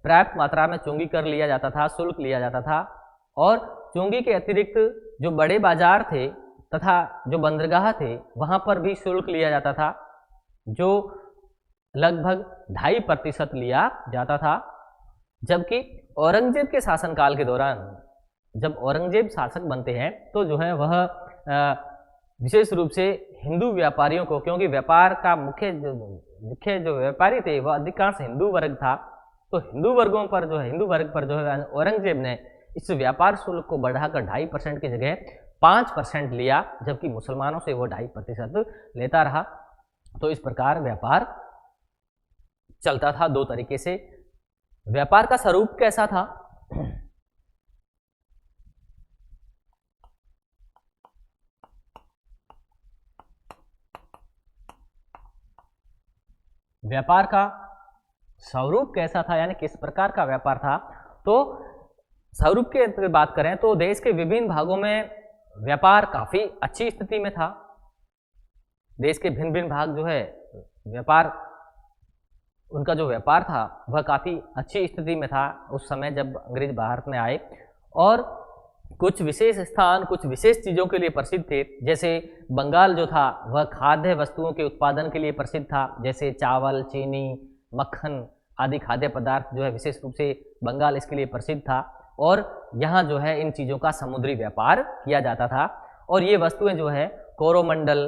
पर्याप्त मात्रा में चुंगी कर लिया जाता था, शुल्क लिया जाता था। और चुंगी के अतिरिक्त जो बड़े बाजार थे तथा जो बंदरगाह थे, वहाँ पर भी शुल्क लिया जाता था, जो लगभग 2.5% लिया जाता था। जबकि औरंगजेब के शासनकाल के दौरान, जब औरंगजेब शासक बनते हैं, तो जो है वह विशेष रूप से हिंदू व्यापारियों को, क्योंकि व्यापार का मुख्य जो व्यापारी थे वह अधिकांश हिंदू वर्ग था, तो हिंदू वर्ग पर जो है औरंगजेब ने इस व्यापार शुल्क को बढ़ाकर 2.5% की जगह 5% लिया, जबकि मुसलमानों से वो 2.5% लेता रहा। तो इस प्रकार व्यापार चलता था दो तरीके से। व्यापार का स्वरूप कैसा था? व्यापार का स्वरूप कैसा था, यानी किस प्रकार का व्यापार था? तो स्वरूप की अगर बात करें तो देश के विभिन्न भागों में व्यापार काफ़ी अच्छी स्थिति में था। देश के भिन्न भिन्न भाग जो है व्यापार, उनका जो व्यापार था वह काफ़ी अच्छी स्थिति में था उस समय जब अंग्रेज भारत में आए। और कुछ विशेष स्थान कुछ विशेष चीज़ों के लिए प्रसिद्ध थे। जैसे बंगाल जो था वह खाद्य वस्तुओं के उत्पादन के लिए प्रसिद्ध था, जैसे चावल, चीनी, मक्खन आदि खाद्य पदार्थ जो है विशेष रूप से बंगाल इसके लिए प्रसिद्ध था। और यहाँ जो है इन चीज़ों का समुद्री व्यापार किया जाता था। और ये वस्तुएं जो है कोरोमंडल,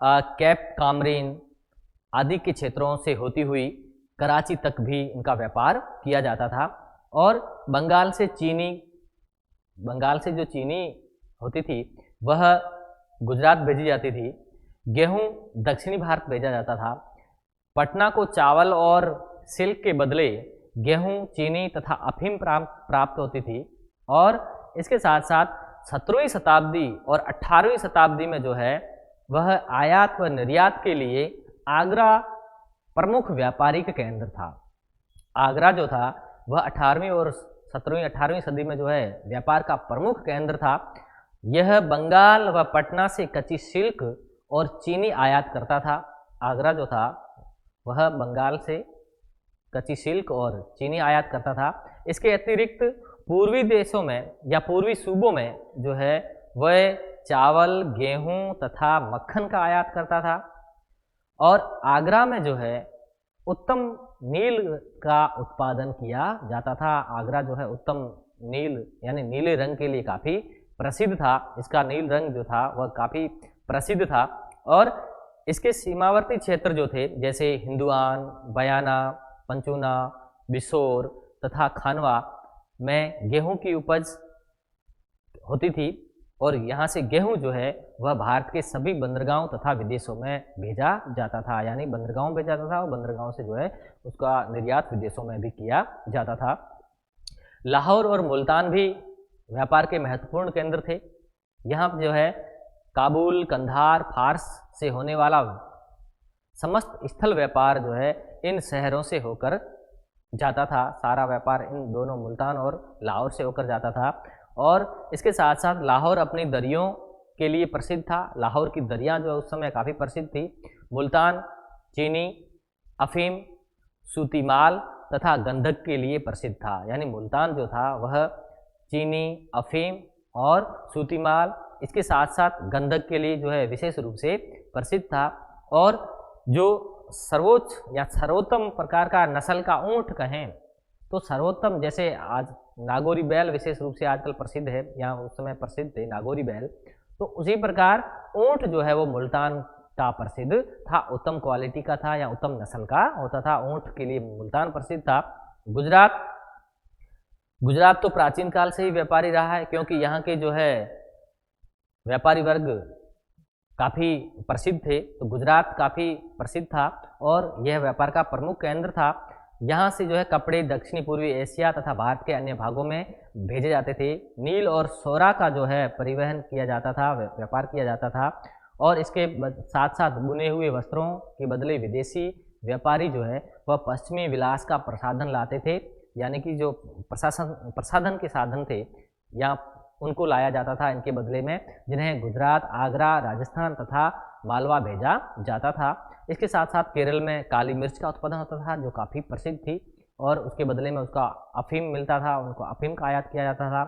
कैप कामरीन आदि के क्षेत्रों से होती हुई कराची तक भी इनका व्यापार किया जाता था। और बंगाल से जो चीनी होती थी वह गुजरात भेजी जाती थी। गेहूं दक्षिणी भारत भेजा जाता था। पटना को चावल और सिल्क के बदले गेहूं, चीनी तथा अफीम प्राप्त होती थी। और इसके साथ साथ 17वीं शताब्दी और 18वीं शताब्दी में जो है वह आयात व निर्यात के लिए आगरा प्रमुख व्यापारिक केंद्र था। आगरा जो था वह 18वीं और 17वीं 18वीं सदी में जो है व्यापार का प्रमुख केंद्र था। यह बंगाल व पटना से कच्ची सिल्क और चीनी आयात करता था। आगरा जो था वह बंगाल से कच्ची सिल्क और चीनी आयात करता था। इसके अतिरिक्त पूर्वी देशों में या पूर्वी सूबों में जो है वह चावल, गेहूं तथा मक्खन का आयात करता था। और आगरा में जो है उत्तम नील का उत्पादन किया जाता था। आगरा जो है उत्तम नील यानी नीले रंग के लिए काफ़ी प्रसिद्ध था। इसका नील रंग जो था वह काफ़ी प्रसिद्ध था। और इसके सीमावर्ती क्षेत्र जो थे जैसे हिंदुआन, बयाना, पंचूना, बिसोर तथा खानवा में गेहूं की उपज होती थी। और यहाँ से गेहूं जो है वह भारत के सभी बंदरगाहों तथा विदेशों में भेजा जाता था, यानी बंदरगाहों भेजा जाता था और बंदरगाहों से जो है उसका निर्यात विदेशों में भी किया जाता था। लाहौर और मुल्तान भी व्यापार के महत्वपूर्ण केंद्र थे। यहाँ जो है काबुल, कंधार, फारस से होने वाला समस्त स्थल व्यापार जो है इन शहरों से होकर जाता था। सारा व्यापार इन दोनों मुल्तान और लाहौर से होकर जाता था। और इसके साथ साथ लाहौर अपनी दरियों के लिए प्रसिद्ध था। लाहौर की दरियाँ जो है उस समय काफ़ी प्रसिद्ध थी। मुल्तान चीनी, अफीम, सूती माल तथा गंधक के लिए प्रसिद्ध था। यानी मुल्तान जो था वह चीनी, अफीम और सूती माल, इसके साथ साथ गंधक के लिए जो है विशेष रूप से प्रसिद्ध था। और जो सर्वोच्च या सर्वोत्तम प्रकार का नस्ल का ऊँट कहें तो सर्वोत्तम, जैसे आज नागौरी बैल विशेष रूप से आजकल प्रसिद्ध है, यहाँ उस समय प्रसिद्ध थे नागौरी बैल, तो उसी प्रकार ऊंट जो है वो मुल्तान का प्रसिद्ध था, उत्तम क्वालिटी का था या उत्तम नस्ल का होता था, ऊंट के लिए मुल्तान प्रसिद्ध था। गुजरात तो प्राचीन काल से ही व्यापारी रहा है, क्योंकि यहाँ के जो है व्यापारी वर्ग काफ़ी प्रसिद्ध थे, तो गुजरात काफ़ी प्रसिद्ध था और यह व्यापार का प्रमुख केंद्र था। यहाँ से जो है कपड़े दक्षिणी पूर्वी एशिया तथा भारत के अन्य भागों में भेजे जाते थे। नील और सोरा का जो है परिवहन किया जाता था, व्यापार किया जाता था, और इसके साथ साथ बुने हुए वस्त्रों के बदले विदेशी व्यापारी जो है वह पश्चिमी विलास का प्रसाधन लाते थे, यानी कि जो प्रसाधन के साधन थे या उनको लाया जाता था इनके बदले में, जिन्हें गुजरात, आगरा, राजस्थान तथा मालवा भेजा जाता था। इसके साथ साथ केरल में काली मिर्च का उत्पादन होता था जो काफ़ी प्रसिद्ध थी, और उसके बदले में उसका अफीम मिलता था, उनको अफीम का आयात किया जाता था।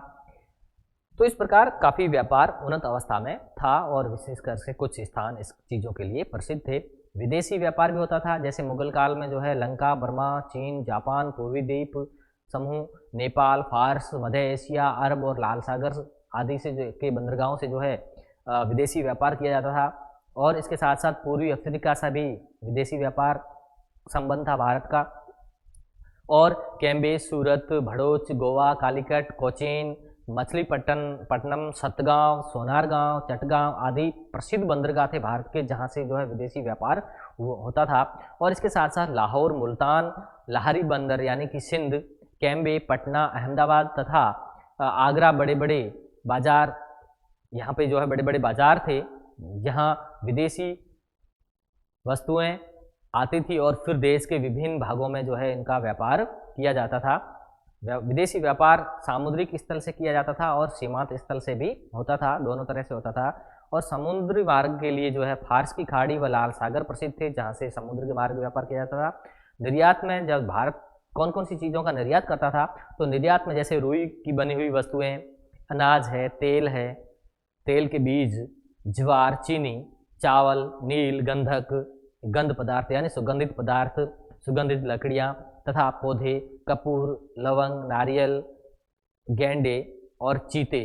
तो इस प्रकार काफ़ी व्यापार उन्नत अवस्था में था और विशेषकर से कुछ स्थान इस चीज़ों के लिए प्रसिद्ध थे। विदेशी व्यापार भी होता था, जैसे मुगल काल में जो है लंका, बर्मा, चीन, जापान, पूर्वी द्वीप समूह, नेपाल, फारस, मध्य एशिया, अरब और लाल सागर आदि से के बंदरगाहों से जो है विदेशी व्यापार किया जाता था। और इसके साथ साथ पूर्वी अफ्रीका से भी विदेशी व्यापार संबंध था भारत का। और कैम्बे, सूरत, भड़ोच, गोवा, कालीकट, कोचीन, मछलीपट्टनम, सतगांव, सोनारगांव, चटगांव आदि प्रसिद्ध बंदरगाह थे भारत के, जहां से जो है विदेशी व्यापार होता था। और इसके साथ साथ लाहौर, मुल्तान, लाहौरी बंदर यानी कि सिंध, कैम्बे, पटना, अहमदाबाद तथा आगरा बड़े बड़े बाजार, यहाँ पे जो है बड़े बड़े बाजार थे जहाँ विदेशी वस्तुएं आती थी और फिर देश के विभिन्न भागों में जो है इनका व्यापार किया जाता था। विदेशी व्यापार सामुद्रिक स्थल से किया जाता था और सीमांत स्थल से भी होता था, दोनों तरह से होता था। और समुद्री मार्ग के लिए जो है फारस की खाड़ी व लाल सागर प्रसिद्ध थे, जहाँ से समुद्र के मार्ग व्यापार किया जाता था। निर्यात में जब भारत कौन कौन सी चीज़ों का निर्यात करता था, तो निर्यात में जैसे रुई की बनी हुई वस्तुएं, अनाज है, तेल के बीज, ज्वार, चीनी, चावल, नील, गंधक, गंध पदार्थ यानी सुगंधित पदार्थ, सुगंधित लकड़ियाँ तथा पौधे, कपूर, लवंग, नारियल, गेंडे और चीते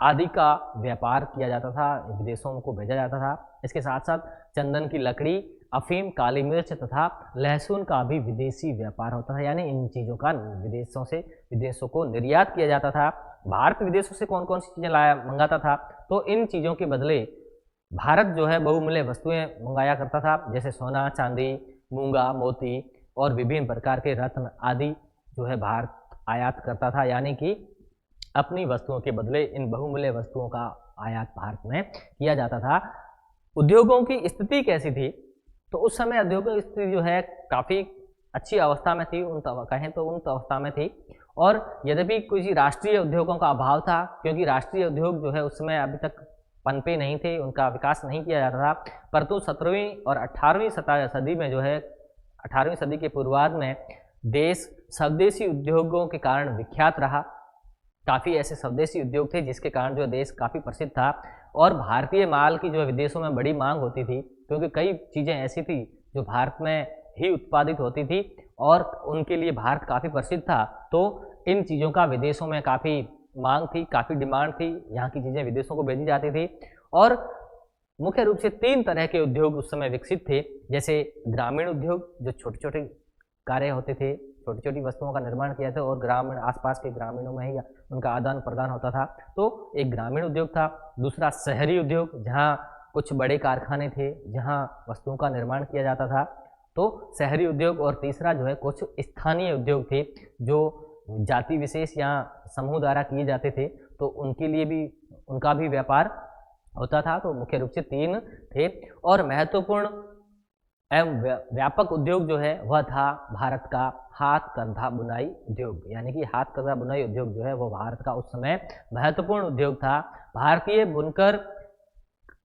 आदि का व्यापार किया जाता था, विदेशों को भेजा जाता था। इसके साथ साथ चंदन की लकड़ी, अफीम, काली मिर्च तथा लहसुन का भी विदेशी व्यापार होता था, यानी इन चीज़ों का विदेशों को निर्यात किया जाता था। भारत विदेशों से कौन कौन सी चीज़ें मंगाता था, तो इन चीज़ों के बदले भारत जो है बहुमूल्य वस्तुएं मंगाया करता था, जैसे सोना, चांदी, मूंगा, मोती और विभिन्न प्रकार के रत्न आदि जो है भारत आयात करता था, यानी कि अपनी वस्तुओं के बदले इन बहुमूल्य वस्तुओं का आयात भारत में किया जाता था। उद्योगों की स्थिति कैसी थी, तो उस समय उद्योगों की स्थिति जो है काफ़ी अच्छी अवस्था में थी, कहें तो उन्नत अवस्था में थी। और यद्यपि कुछ राष्ट्रीय उद्योगों का अभाव था, क्योंकि राष्ट्रीय उद्योग जो है उस समय अभी तक पनपे नहीं थे, उनका विकास नहीं किया जाता था। परंतु 17वीं और 18वीं सदी में जो है 18वीं सदी के पूर्वार्ध में देश स्वदेशी उद्योगों के कारण विख्यात रहा। काफ़ी ऐसे स्वदेशी उद्योग थे जिसके कारण जो देश काफ़ी प्रसिद्ध था, और भारतीय माल की जो है विदेशों में बड़ी मांग होती थी, क्योंकि कई चीज़ें ऐसी थी जो भारत में ही उत्पादित होती थी और उनके लिए भारत काफ़ी प्रसिद्ध था। तो इन चीज़ों का विदेशों में काफ़ी मांग थी, काफ़ी डिमांड थी, यहाँ की चीज़ें विदेशों को भेजी जाती थी। और मुख्य रूप से 3 तरह के उद्योग उस समय विकसित थे, जैसे ग्रामीण उद्योग जो छोटे छोटे कार्य होते थे, छोटी छोटी वस्तुओं का निर्माण किया था और ग्रामीण आसपास के ग्रामीणों में ही उनका आदान प्रदान होता था, तो एक ग्रामीण उद्योग था। दूसरा शहरी उद्योग, जहाँ कुछ बड़े कारखाने थे जहाँ वस्तुओं का निर्माण किया जाता था, तो शहरी उद्योग। और तीसरा जो है कुछ स्थानीय उद्योग थे जो जाति विशेष या समूह द्वारा किए जाते थे, तो उनके लिए भी उनका भी व्यापार होता था। तो मुख्य रूप से 3 थे। और महत्वपूर्ण एवं व्यापक उद्योग जो है वह था भारत का हाथ कंधा बुनाई उद्योग, यानी कि हाथ कंधा बुनाई उद्योग जो है वो भारत का उस समय महत्वपूर्ण उद्योग था। भारतीय बुनकर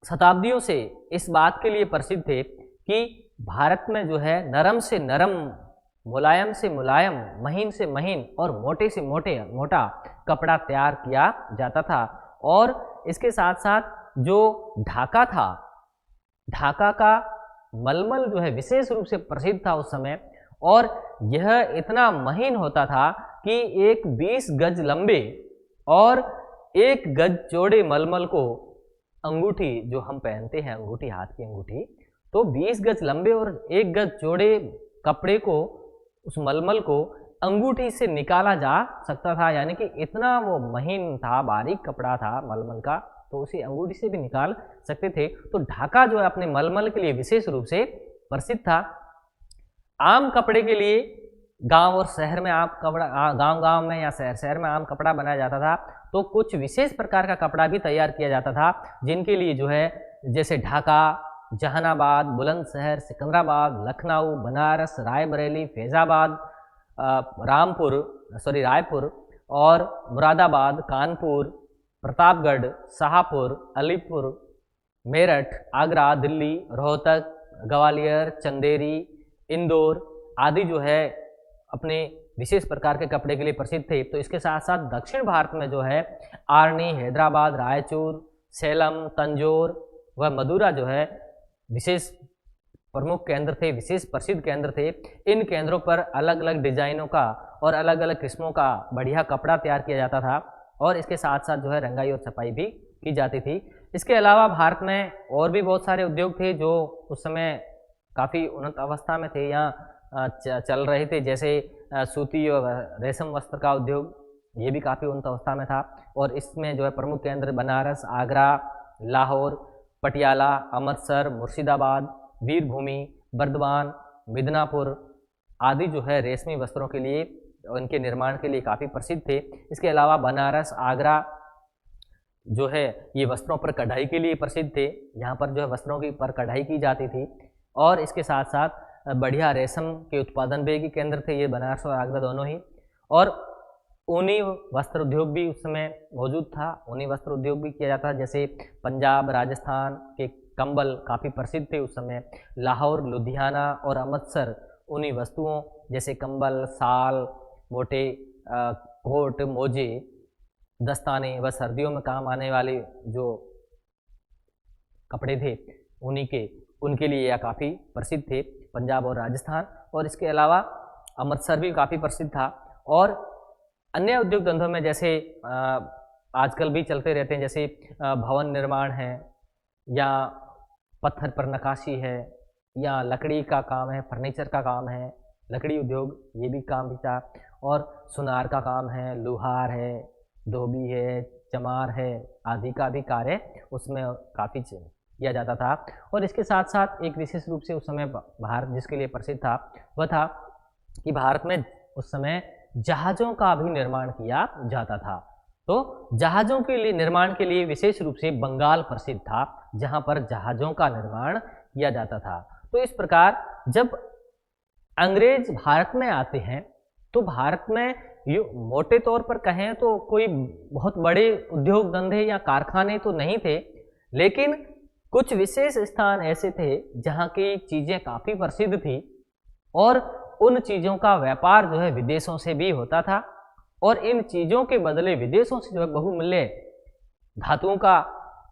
शताब्दियों से इस बात के लिए प्रसिद्ध थे कि भारत में जो है नरम से नरम, मुलायम से मुलायम, महीन से महीन और मोटे से मोटा कपड़ा तैयार किया जाता था। और इसके साथ साथ जो ढाका था, ढाका का मलमल जो है विशेष रूप से प्रसिद्ध था उस समय, और यह इतना महीन होता था कि एक 20 गज लंबे और 1 गज चौड़े मलमल को अंगूठी जो हम पहनते हैं, अंगूठी, हाथ की अंगूठी, तो 20 गज लंबे और 1 गज चौड़े कपड़े को, उस मलमल को अंगूठी से निकाला जा सकता था, यानी कि इतना वो महीन था, बारीक कपड़ा था मलमल का, तो उसी अंगूठी से भी निकाल सकते थे। तो ढाका जो है अपने मलमल के लिए विशेष रूप से प्रसिद्ध था। आम कपड़े के लिए गांव और शहर में आम कपड़ा, गांव में या शहर में आम कपड़ा बनाया जाता था, तो कुछ विशेष प्रकार का कपड़ा भी तैयार किया जाता था, जिनके लिए जो है जैसे ढाका, जहानाबाद, बुलंदशहर, सिकंदराबाद, लखनऊ, बनारस, रायबरेली, फैजाबाद, रायपुर और मुरादाबाद, कानपुर, प्रतापगढ़, शाहपुर, अलीपुर, मेरठ, आगरा, दिल्ली, रोहतक, ग्वालियर, चंदेरी, इंदौर आदि जो है अपने विशेष प्रकार के कपड़े के लिए प्रसिद्ध थे। तो इसके साथ साथ दक्षिण भारत में जो है आर्नी, हैदराबाद, रायचूर, सेलम, तंजौर व मदुरा जो है विशेष प्रमुख केंद्र थे, विशेष प्रसिद्ध केंद्र थे। इन केंद्रों पर अलग अलग डिजाइनों का और अलग अलग किस्मों का बढ़िया कपड़ा तैयार किया जाता था, और इसके साथ साथ जो है रंगाई और छपाई भी की जाती थी। इसके अलावा भारत में और भी बहुत सारे उद्योग थे जो उस समय काफ़ी उन्नत अवस्था में थे या चल रहे थे, जैसे सूती और रेशम वस्त्र का उद्योग, ये भी काफ़ी उन्नत अवस्था में था। और इसमें जो है प्रमुख केंद्र बनारस, आगरा, लाहौर, पटियाला, अमृतसर, मुर्शिदाबाद, वीरभूमि, बर्दवान, मिदनापुर आदि जो है रेशमी वस्त्रों के लिए, उनके निर्माण के लिए काफ़ी प्रसिद्ध थे। इसके अलावा बनारस, आगरा जो है ये वस्त्रों पर कढ़ाई के लिए प्रसिद्ध थे, यहाँ पर जो है वस्त्रों की पर कढ़ाई की जाती थी। और इसके साथ साथ बढ़िया रेशम के उत्पादन भी के केंद्र थे ये बनारस और आगरा दोनों ही। और ऊनी वस्त्र उद्योग भी उस समय मौजूद था, ऊनी वस्त्र उद्योग भी किया जाता था, जैसे पंजाब, राजस्थान के कंबल काफ़ी प्रसिद्ध थे उस समय। लाहौर, लुधियाना और अमृतसर ऊनी वस्तुओं जैसे कंबल, साल, मोटे कोट, मोजे, दस्ताने व सर्दियों में काम आने वाले जो कपड़े थे ऊनी के, उनके लिए यह काफ़ी प्रसिद्ध थे, पंजाब और राजस्थान। और इसके अलावा अमृतसर भी काफ़ी प्रसिद्ध था। और अन्य उद्योग धंधों में जैसे आजकल भी चलते रहते हैं, जैसे भवन निर्माण है या पत्थर पर नक्काशी है या लकड़ी का काम है, फर्नीचर का काम है, लकड़ी उद्योग ये भी काम भी था। और सुनार का काम है, लोहार है, धोबी है, चमार है आदि का भी कार्य उसमें काफ़ी किया जाता था। और इसके साथ साथ एक विशेष रूप से उस समय भारत जिसके लिए प्रसिद्ध था वह था कि भारत में उस समय जहाज़ों का भी निर्माण किया जाता था। तो जहाज़ों के लिए निर्माण के लिए विशेष रूप से बंगाल प्रसिद्ध था, जहां पर जहाज़ों का निर्माण किया जाता था। तो इस प्रकार जब अंग्रेज भारत में आते हैं तो भारत में मोटे तौर पर कहें तो कोई बहुत बड़े उद्योग धंधे या कारखाने तो नहीं थे, लेकिन कुछ विशेष स्थान ऐसे थे जहाँ की चीज़ें काफ़ी प्रसिद्ध थी और उन चीज़ों का व्यापार जो है विदेशों से भी होता था, और इन चीज़ों के बदले विदेशों से जो है बहुमूल्य धातुओं का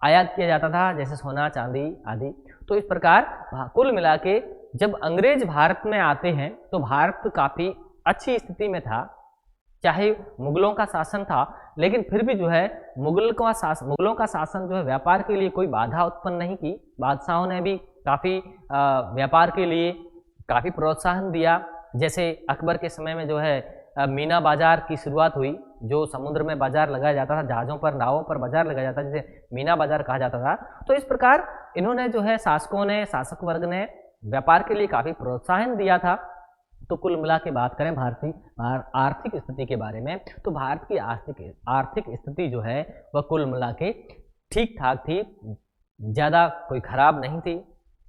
आयात किया जाता था, जैसे सोना, चांदी आदि। तो इस प्रकार कुल मिला के जब अंग्रेज भारत में आते हैं तो भारत काफ़ी अच्छी स्थिति में था, चाहे मुगलों का शासन था, लेकिन फिर भी जो है मुगलों का शासन जो है व्यापार के लिए कोई बाधा उत्पन्न नहीं की। बादशाहों ने भी काफ़ी व्यापार के लिए काफ़ी प्रोत्साहन दिया। जैसे अकबर के समय में जो है मीना बाजार की शुरुआत हुई, जो समुद्र में बाजार लगाया जाता था, जहाज़ों पर, नावों पर बाजार लगाया जाता था, जिसे मीना बाजार कहा जाता था। तो इस प्रकार इन्होंने जो है शासक वर्ग ने व्यापार के लिए काफ़ी प्रोत्साहन दिया था। तो कुल मिला के बात करें भारतीय आर्थिक स्थिति के बारे में, तो भारत की आर्थिक स्थिति जो है वह कुल मिला के ठीक ठाक थी, ज़्यादा कोई खराब नहीं थी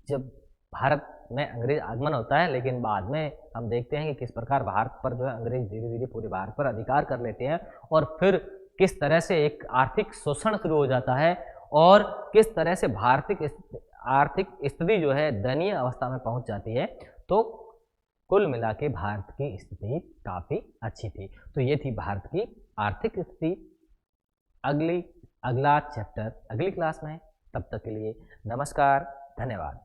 जब भारत में अंग्रेज आगमन होता है। लेकिन बाद में हम देखते हैं कि किस प्रकार भारत पर जो है अंग्रेज धीरे धीरे पूरे भारत पर अधिकार कर लेते हैं, और फिर किस तरह से एक आर्थिक शोषण शुरू हो जाता है और किस तरह से आर्थिक स्थिति जो है दयनीय अवस्था में पहुंच जाती है। तो कुल मिला के भारत की स्थिति काफ़ी अच्छी थी। तो ये थी भारत की आर्थिक स्थिति। अगला चैप्टर अगली क्लास में, तब तक के लिए नमस्कार, धन्यवाद।